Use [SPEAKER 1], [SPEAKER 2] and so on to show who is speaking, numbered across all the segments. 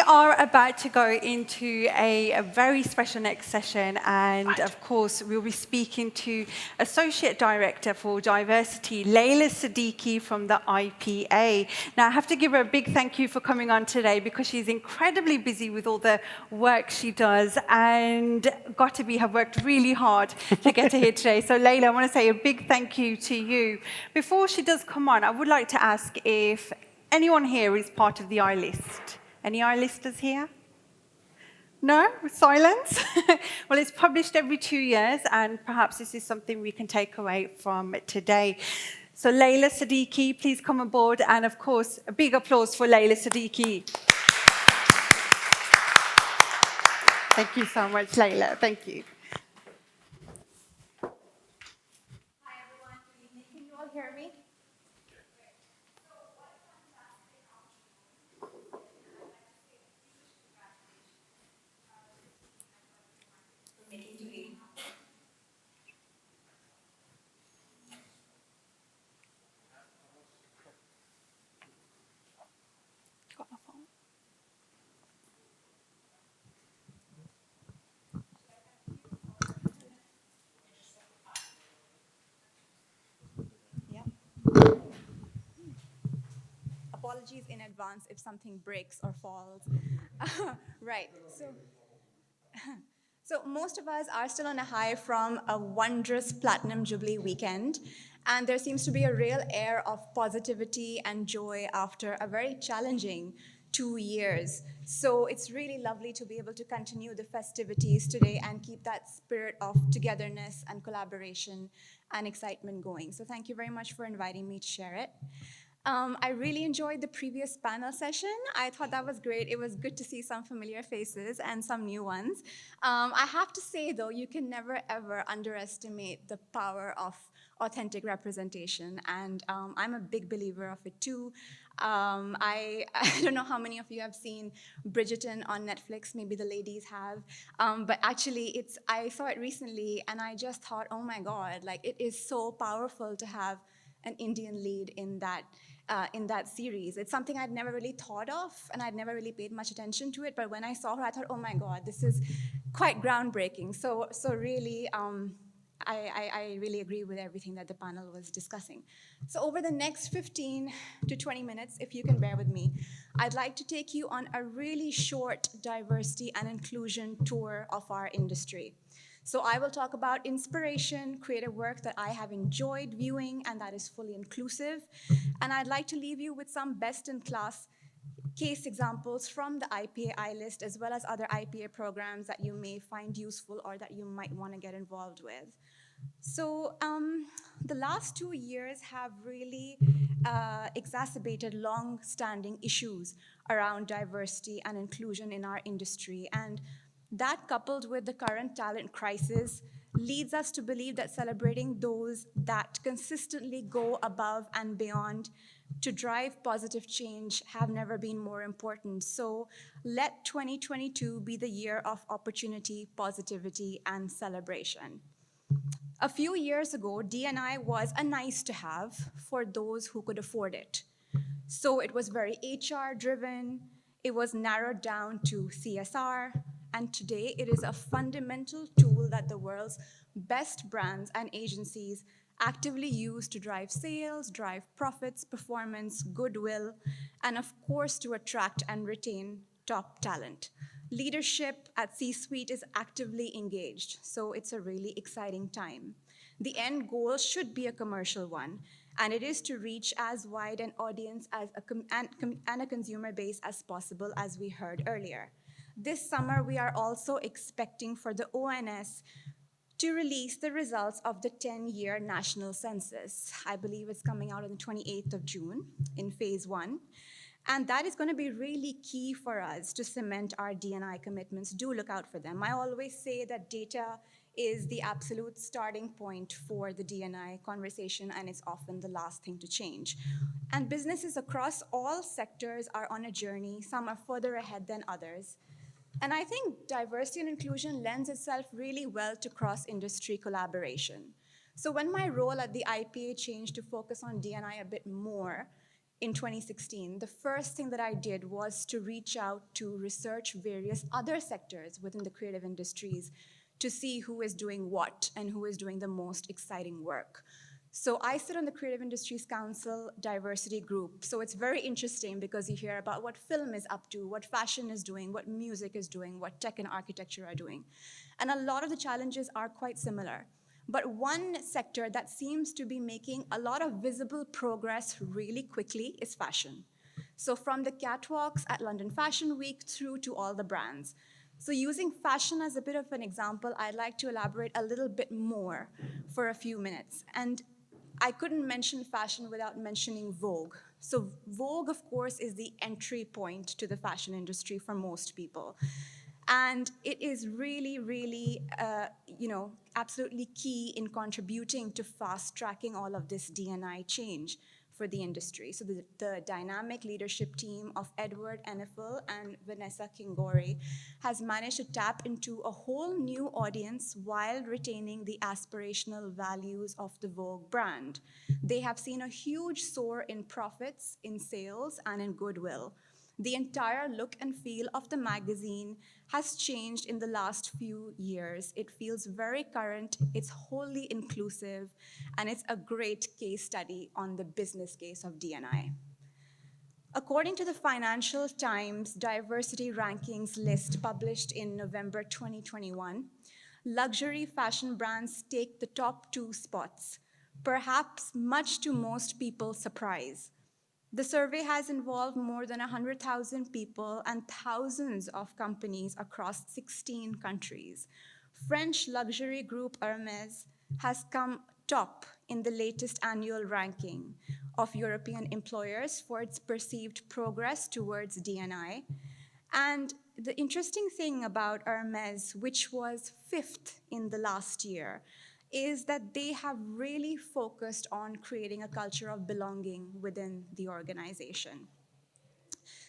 [SPEAKER 1] are about to go into a very special next session, and of course, we'll be speaking to Associate Director for Diversity, Leila Siddiqi from the IPA. Now, I have to give her a big thank you for coming on today because she's incredibly busy with all the work she does, and got to be have worked really hard to get her here today. So, Leila, I want to say a big thank you to you. Before she does come on, I would like to ask if anyone here is part of the iList. Any iListers here? No? Silence? Well, it's published every 2 years, and perhaps this is something we can take away from today. So Leila Siddiqi, please come aboard, and of course, a big applause for Leila Siddiqi. Thank you so much, Leila. Thank you.
[SPEAKER 2] Hi, everyone. Good evening. Can you all hear me?
[SPEAKER 1] Got my phone.
[SPEAKER 2] Yeah. Apologies in advance if something breaks or falls. Right. So most of us are still on a high from a wondrous Platinum Jubilee weekend, and there seems to be a real air of positivity and joy after a very challenging 2 years. So it's really lovely to be able to continue the festivities today and keep that spirit of togetherness and collaboration and excitement going. So thank you very much for inviting me to share it. I really enjoyed the previous panel session. I thought that was great. It was good to see some familiar faces and some new ones. I have to say, though, you can never, ever underestimate the power of authentic representation, and I'm a big believer of it, too. I don't know how many of you have seen Bridgerton on Netflix. Maybe the ladies have. But actually, I saw it recently, and I just thought, oh, my God, like, it is so powerful to have an Indian lead in that series. It's something I'd never really thought of, and I'd never really paid much attention to it. But when I saw her, I thought, oh my God, this is quite groundbreaking. So really, I really agree with everything that the panel was discussing. So over the next 15 to 20 minutes, if you can bear with me, I'd like to take you on a really short diversity and inclusion tour of our industry. So I will talk about inspiration, creative work that I have enjoyed viewing and that is fully inclusive. And I'd like to leave you with some best-in-class case examples from the IPA iList, as well as other IPA programs that you may find useful or that you might want to get involved with. So the last 2 years have really exacerbated long-standing issues around diversity and inclusion in our industry. And that, coupled with the current talent crisis, leads us to believe that celebrating those that consistently go above and beyond to drive positive change have never been more important. So let 2022 be the year of opportunity, positivity, and celebration. A few years ago, D&I was a nice to have for those who could afford it. So it was very HR driven, it was narrowed down to CSR, and today it is a fundamental tool that the world's best brands and agencies actively use to drive sales, drive profits, performance, goodwill, and of course to attract and retain top talent. Leadership at C-suite is actively engaged, so it's a really exciting time. The end goal should be a commercial one, and it is to reach as wide an audience and a consumer base as possible, as we heard earlier. This summer, we are also expecting for the ONS to release the results of the 10-year national census. I believe it's coming out on the 28th of June in phase 1. And that is going to be really key for us to cement our D&I commitments. Do look out for them. I always say that data is the absolute starting point for the D&I conversation, and it's often the last thing to change. And businesses across all sectors are on a journey. Some are further ahead than others. And I think diversity and inclusion lends itself really well to cross-industry collaboration. So when my role at the IPA changed to focus on D&I a bit more, in 2016, the first thing that I did was to reach out to research various other sectors within the creative industries to see who is doing what and who is doing the most exciting work. So I sit on the Creative Industries Council Diversity Group. So it's very interesting because you hear about what film is up to, what fashion is doing, what music is doing, what tech and architecture are doing. And a lot of the challenges are quite similar. But one sector that seems to be making a lot of visible progress really quickly is fashion. So from the catwalks at London Fashion Week through to all the brands. So using fashion as a bit of an example, I'd like to elaborate a little bit more for a few minutes. And I couldn't mention fashion without mentioning Vogue. So Vogue, of course, is the entry point to the fashion industry for most people. And it is really, really, absolutely key in contributing to fast-tracking all of this D&I change for the industry. So the dynamic leadership team of Edward Ennefel and Vanessa Kingori has managed to tap into a whole new audience while retaining the aspirational values of the Vogue brand. They have seen a huge soar in profits, in sales, and in goodwill. The entire look and feel of the magazine has changed in the last few years. It feels very current, it's wholly inclusive, and it's a great case study on the business case of D&I. According to the Financial Times Diversity Rankings list published in November 2021, luxury fashion brands take the top 2 spots, perhaps much to most people's surprise. The survey has involved more than 100,000 people and thousands of companies across 16 countries. French luxury group Hermès has come top in the latest annual ranking of European employers for its perceived progress towards D&I. And the interesting thing about Hermès, which was 5th in the last year, is that they have really focused on creating a culture of belonging within the organization.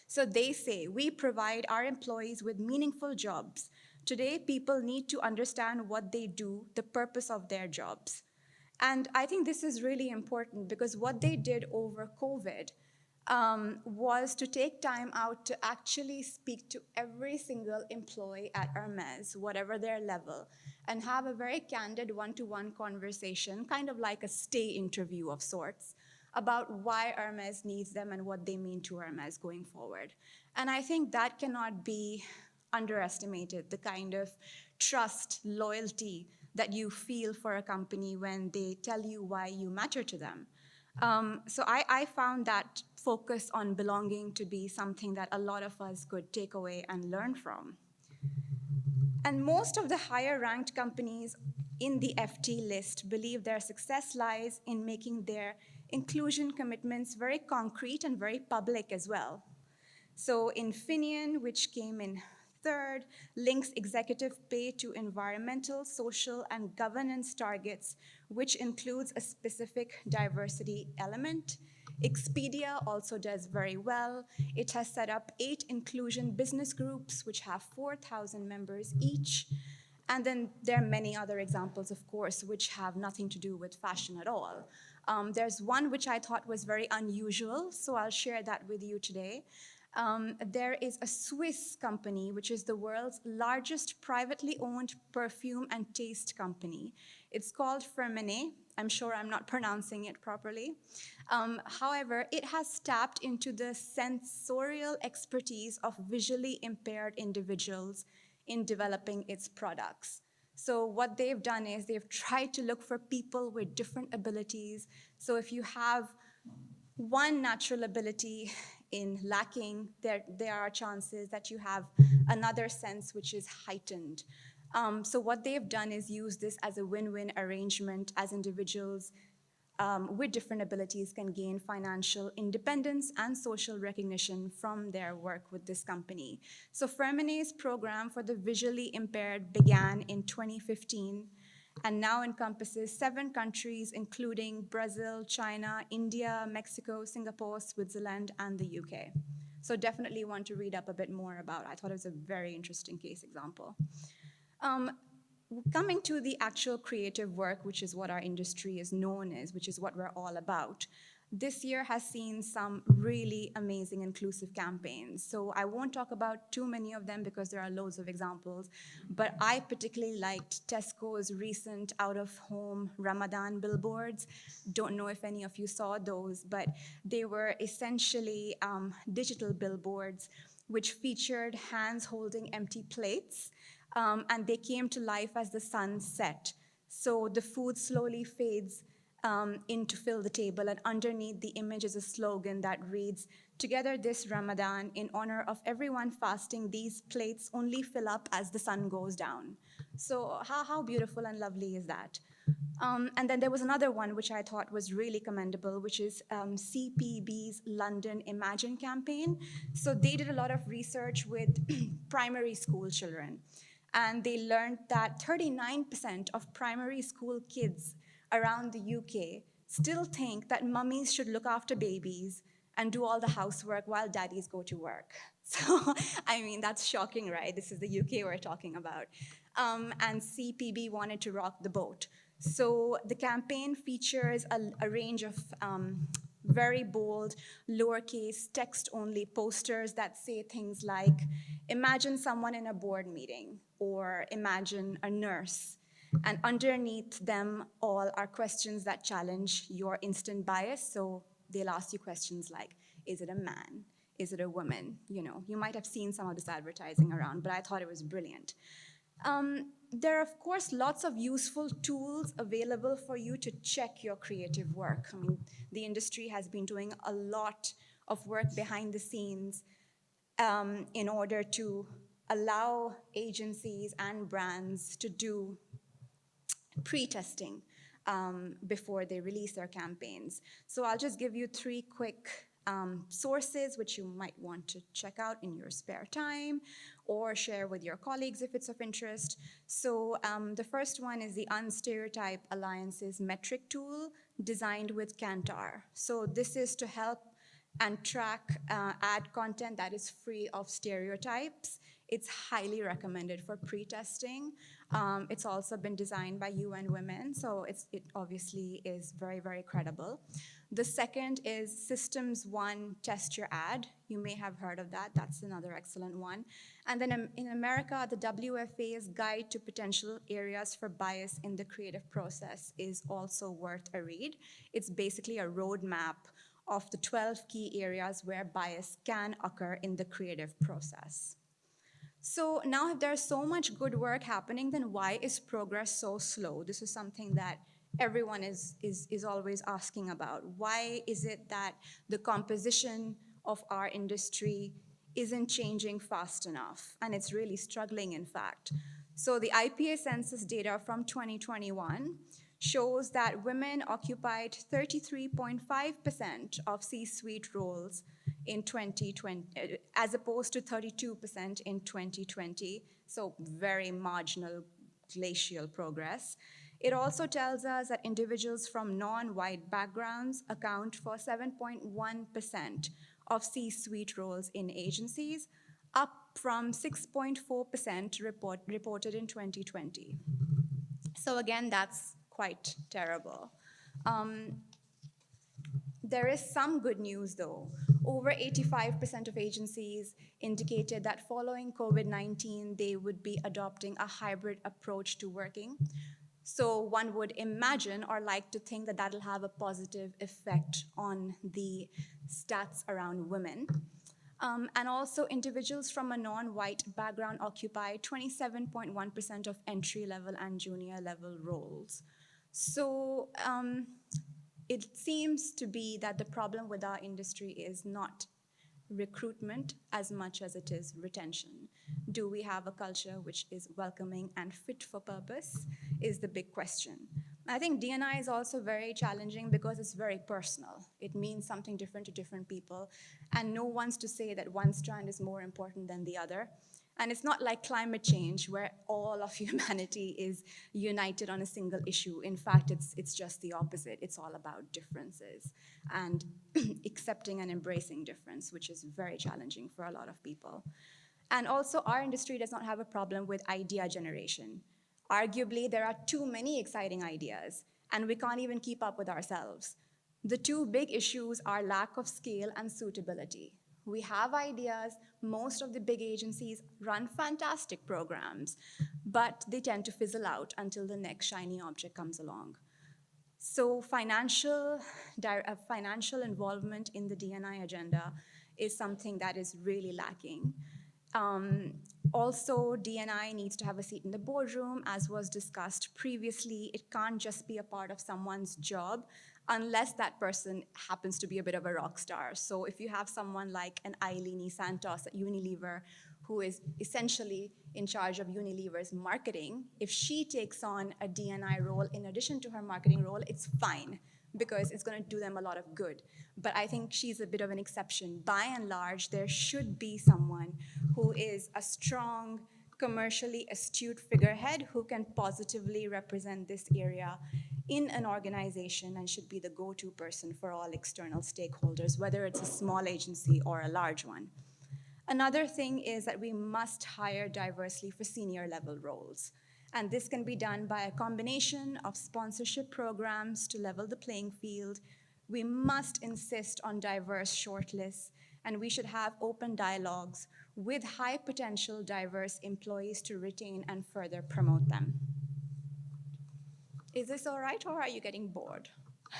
[SPEAKER 2] So they say, we provide our employees with meaningful jobs. Today, people need to understand what they do, the purpose of their jobs. And I think this is really important because what they did over COVID was to take time out to actually speak to every single employee at Hermès, whatever their level, and have a very candid one-to-one conversation, kind of like a stay interview of sorts, about why Hermès needs them and what they mean to Hermès going forward. And I think that cannot be underestimated, the kind of trust, loyalty that you feel for a company when they tell you why you matter to them. So I found that focus on belonging to be something that a lot of us could take away and learn from. And most of the higher ranked companies in the FT list believe their success lies in making their inclusion commitments very concrete and very public as well. So Infineon, which came in 3rd, links executive pay to environmental, social, and governance targets, which includes a specific diversity element. Expedia also does very well. It has set up 8 inclusion business groups, which have 4,000 members each. And then there are many other examples, of course, which have nothing to do with fashion at all. There's one which I thought was very unusual, so I'll share that with you today. There is a Swiss company, which is the world's largest privately owned perfume and taste company. It's called Firmenich. I'm sure I'm not pronouncing it properly. However, it has tapped into the sensorial expertise of visually impaired individuals in developing its products. So what they've done is they've tried to look for people with different abilities. So if you have one natural ability in lacking, there are chances that you have another sense which is heightened. So what they've done is use this as a win-win arrangement as individuals with different abilities can gain financial independence and social recognition from their work with this company. So Firmenich's program for the visually impaired began in 2015 and now encompasses 7 countries, including Brazil, China, India, Mexico, Singapore, Switzerland, and the UK. So definitely want to read up a bit more about it. I thought it was a very interesting case example. Coming to the actual creative work, which is what our industry is known as, which is what we're all about. this year has seen some really amazing inclusive campaigns. So I won't talk about too many of them because there are loads of examples, but I particularly liked Tesco's recent out-of-home Ramadan billboards. Don't know if any of you saw those, but they were essentially digital billboards which featured hands holding empty plates, and they came to life as the sun set. So the food slowly fades in to fill the table, and underneath the image is a slogan that reads, "Together this Ramadan, in honor of everyone fasting, these plates only fill up as the sun goes down." So how beautiful and lovely is that? And then there was another one which I thought was really commendable, which is CPB's London Imagine campaign. So they did a lot of research with primary school children, and they learned that 39% of primary school kids around the UK still think that mummies should look after babies and do all the housework while daddies go to work. So, I mean, that's shocking, right? This is the UK we're talking about. And CPB wanted to rock the boat. So the campaign features a range of very bold, lowercase, text-only posters that say things like, "Imagine someone in a board meeting," or "Imagine a nurse." And underneath them all are questions that challenge your instant bias. So they'll ask you questions like, is it a man? Is it a woman? You know, you might have seen some of this advertising around, but I thought it was brilliant. There are, of course, lots of useful tools available for you to check your creative work. I mean, the industry has been doing a lot of work behind the scenes in order to allow agencies and brands to do pre-testing before they release their campaigns. So I'll just give you three quick sources which you might want to check out in your spare time or share with your colleagues if it's of interest. So the first one is the Unstereotype Alliance's metric tool designed with Kantar. So this is to help and track ad content that is free of stereotypes. It's highly recommended for pre-testing. It's also been designed by UN Women, so it obviously is very, very credible. The second is Systems One Test Your Ad. You may have heard of that. That's another excellent one. And then in America, the WFA's Guide to Potential Areas for Bias in the Creative Process is also worth a read. It's basically a roadmap of the 12 key areas where bias can occur in the creative process. So now if there's so much good work happening, then why is progress so slow? This is something that everyone is always asking about. Why is it that the composition of our industry isn't changing fast enough? And it's really struggling, in fact. So the IPA census data from 2021 shows that women occupied 33.5% of C-suite roles in 2020, as opposed to 32% in 2020, so very marginal glacial progress. It also tells us that individuals from non-white backgrounds account for 7.1% of C-suite roles in agencies, up from 6.4% reported in 2020. So again, that's quite terrible. There is some good news, though. Over 85% of agencies indicated that following COVID-19, they would be adopting a hybrid approach to working. So one would imagine or like to think that that'll have a positive effect on the stats around women. And also individuals from a non-white background occupy 27.1% of entry-level and junior-level roles. So it seems to be that the problem with our industry is not recruitment as much as it is retention. Do we have a culture which is welcoming and fit for purpose is the big question. I think D&I is also very challenging because it's very personal. It means something different to different people, and no one's to say that one strand is more important than the other. And it's not like climate change where all of humanity is united on a single issue. In fact, it's just the opposite. It's all about differences and accepting and embracing difference, which is very challenging for a lot of people. And also, our industry does not have a problem with idea generation. Arguably, there are too many exciting ideas, and we can't even keep up with ourselves. The two big issues are lack of scale and suitability. We have ideas. Most of the big agencies run fantastic programs, but they tend to fizzle out until the next shiny object comes along. So financial involvement in the D&I agenda is something that is really lacking. Um, Also, D&I needs to have a seat in the boardroom, as was discussed previously. It can't just be a part of someone's job unless that person happens to be a bit of a rock star. So if you have someone like an Eileen Santos at Unilever, who is essentially in charge of Unilever's marketing, if she takes on a D&I role in addition to her marketing role, it's fine because it's going to do them a lot of good. But I think she's a bit of an exception. By and large, there should be someone who is a strong, commercially astute figurehead who can positively represent this area in an organization and should be the go-to person for all external stakeholders, whether it's a small agency or a large one. Another thing is that we must hire diversely for senior level roles. And this can be done by a combination of sponsorship programs to level the playing field. We must insist on diverse shortlists, and we should have open dialogues with high potential diverse employees to retain and further promote them. Is this all right, or are you getting bored?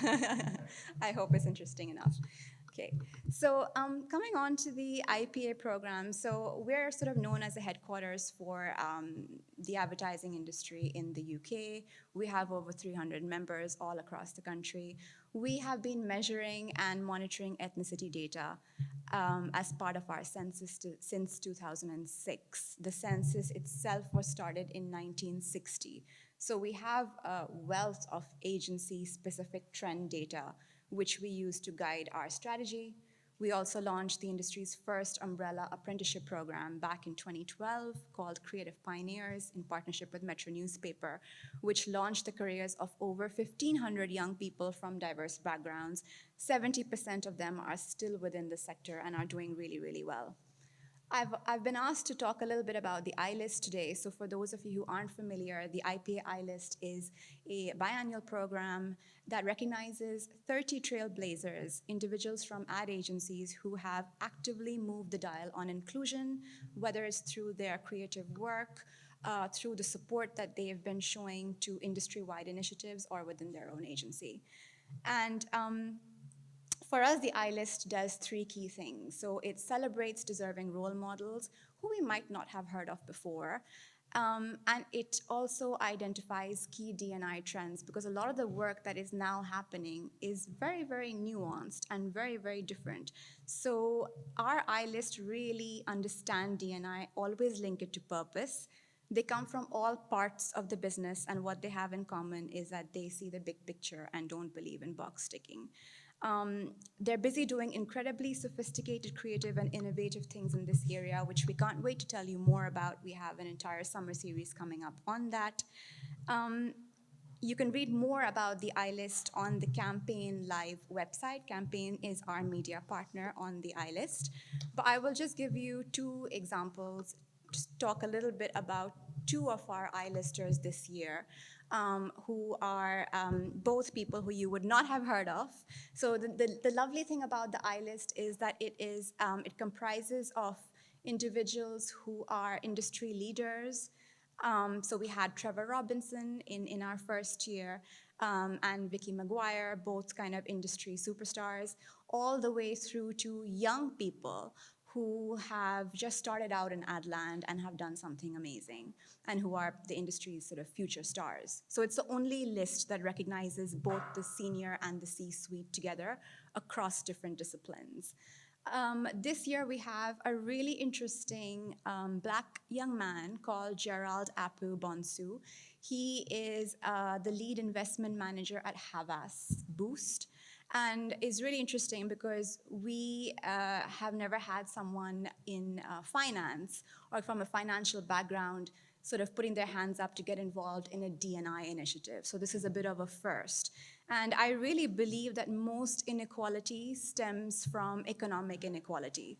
[SPEAKER 2] I hope it's interesting enough. Okay, so coming on to the IPA program, so we're sort of known as the headquarters for the advertising industry in the UK. We have over 300 members all across the country. We have been measuring and monitoring ethnicity data as part of our census since 2006. The census itself was started in 1960. So we have a wealth of agency-specific trend data which we use to guide our strategy. We also launched the industry's first umbrella apprenticeship program back in 2012 called Creative Pioneers in partnership with Metro Newspaper, which launched the careers of over 1,500 young people from diverse backgrounds. 70% of them are still within the sector and are doing really, really well. I've been asked to talk a little bit about the iList today. So for those of you who aren't familiar, the IPA iList is a biannual program that recognizes 30 trailblazers, individuals from ad agencies who have actively moved the dial on inclusion, whether it's through their creative work, through the support that they have been showing to industry-wide initiatives or within their own agency. And for us, the iList does three key things. So it celebrates deserving role models who we might not have heard of before. And it also identifies key D&I trends because a lot of the work that is now happening is very, very nuanced and very, very different. So our iList really understand D&I, always link it to purpose. They come from all parts of the business, and what they have in common is that they see the big picture and don't believe in box ticking. They're busy doing incredibly sophisticated, creative, and innovative things in this area, which we can't wait to tell you more about. We have an entire summer series coming up on that. You can read more about the iList on the Campaign Live website. Campaign is our media partner on the iList. But I will just give you two examples, just talk a little bit about two of our iListers this year. Who are both people who you would not have heard of. So the lovely thing about the iList is that it comprises of individuals who are industry leaders. So we had Trevor Robinson in our first year and Vicky Maguire, both kind of industry superstars, all the way through to young people who have just started out in ad land and have done something amazing and who are the industry's sort of future stars. So it's the only list that recognizes both the senior and the C-suite together across different disciplines. This year we have a really interesting black young man called Gerald Apu Bonsu. He is the lead investment manager at Havas Boost. And it's really interesting because we have never had someone in finance or from a financial background sort of putting their hands up to get involved in a D&I initiative. So this is a bit of a first. And I really believe that most inequality stems from economic inequality.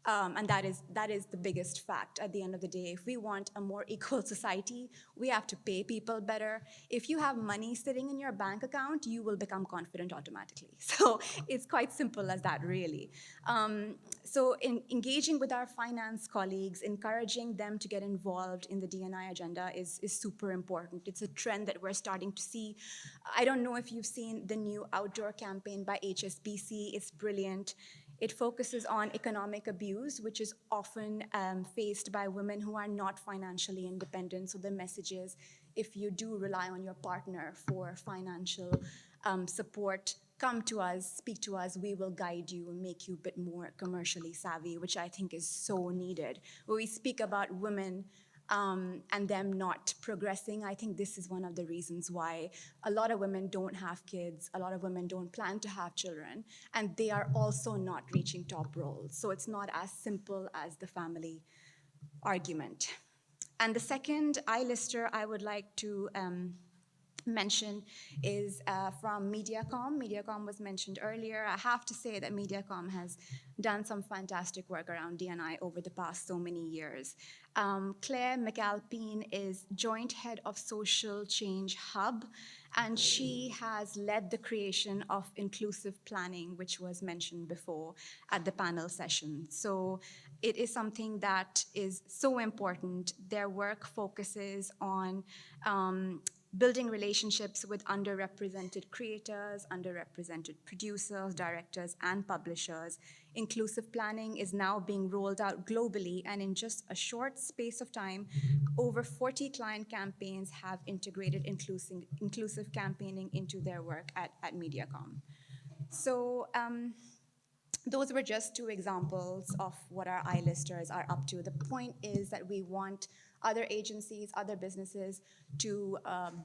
[SPEAKER 2] And that is the biggest fact at the end of the day. If we want a more equal society, we have to pay people better. If you have money sitting in your bank account, you will become confident automatically. So it's quite simple as that, really. So in engaging with our finance colleagues, encouraging them to get involved in the D&I agenda is super important. It's a trend that we're starting to see. I don't know if you've seen the new outdoor campaign by HSBC. It's brilliant. It focuses on economic abuse, which is often faced by women who are not financially independent. So the message is, if you do rely on your partner for financial support, come to us, speak to us, we will guide you and make you a bit more commercially savvy, which I think is so needed. When we speak about women and them not progressing, I think this is one of the reasons why a lot of women don't have kids, a lot of women don't plan to have children, and they are also not reaching top roles. So it's not as simple as the family argument. And the second iLister I would like to mention is from Mediacom. Mediacom was mentioned earlier. I have to say that Mediacom has done some fantastic work around D&I over the past so many years. Claire McAlpine is Joint Head of Social Change Hub, and she has led the creation of inclusive planning, which was mentioned before at the panel session. So it is something that is so important. Their work focuses on building relationships with underrepresented creators, underrepresented producers, directors, and publishers. Inclusive planning is now being rolled out globally, and in just a short space of time, over 40 client campaigns have integrated inclusive campaigning into their work at Mediacom. So those were just two examples of what our iListers are up to. The point is that we want other agencies, other businesses to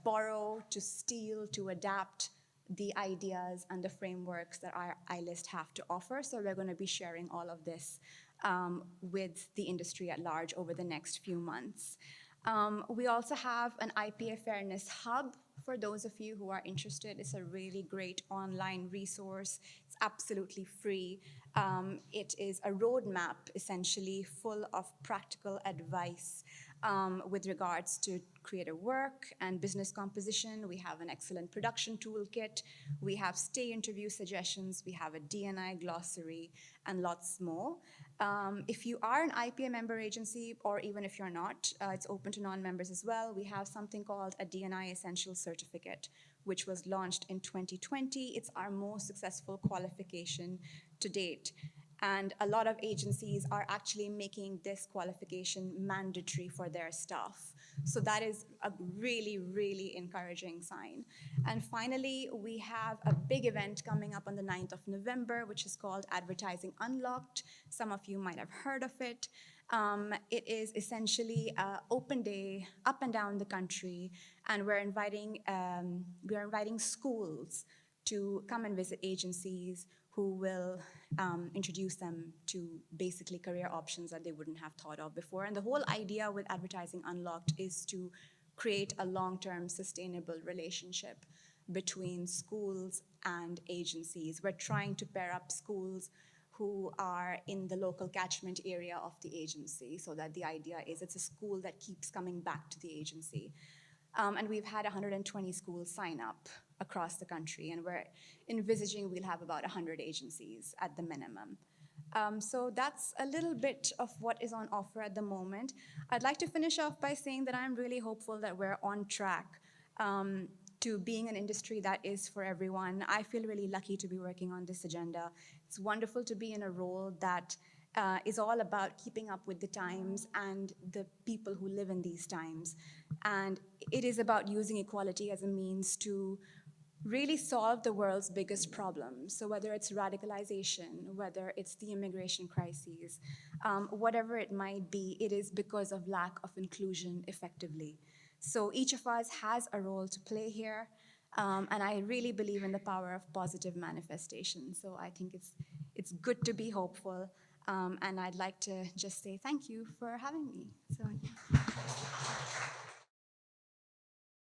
[SPEAKER 2] borrow, to steal, to adapt the ideas and the frameworks that our iList have to offer. So we're going to be sharing all of this with the industry at large over the next few months. We also have an IP Fairness Hub. For those of you who are interested, it's a really great online resource. It's absolutely free. It is a roadmap, essentially, full of practical advice with regards to creative work and business composition. We have an excellent production toolkit. We have stay interview suggestions. We have a D&I glossary and lots more. If you are an IPA member agency, or even if you're not, it's open to non-members as well. We have something called a D&I Essential Certificate, which was launched in 2020. It's our most successful qualification to date. And a lot of agencies are actually making this qualification mandatory for their staff. So that is a really, really encouraging sign. And finally, we have a big event coming up on the 9th of November, which is called Advertising Unlocked. Some of you might have heard of it. It is essentially an open day up and down the country, and we're inviting schools to come and visit agencies who will introduce them to basically career options that they wouldn't have thought of before. And the whole idea with Advertising Unlocked is to create a long-term sustainable relationship between schools and agencies. We're trying to pair up schools who are in the local catchment area of the agency, so that the idea is it's a school that keeps coming back to the agency. And we've had 120 schools sign up across the country, and we're envisaging we'll have about 100 agencies at the minimum. So that's a little bit of what is on offer at the moment. I'd like to finish off by saying that I'm really hopeful that we're on track to being an industry that is for everyone. I feel really lucky to be working on this agenda. It's wonderful to be in a role that is all about keeping up with the times and the people who live in these times. And it is about using equality as a means to really solve the world's biggest problems. So whether it's radicalization, whether it's the immigration crises, whatever it might be, it is because of lack of inclusion effectively. So each of us has a role to play here, and I really believe in the power of positive manifestation. So I think it's good to be hopeful, and I'd like to just say thank you for having me. So.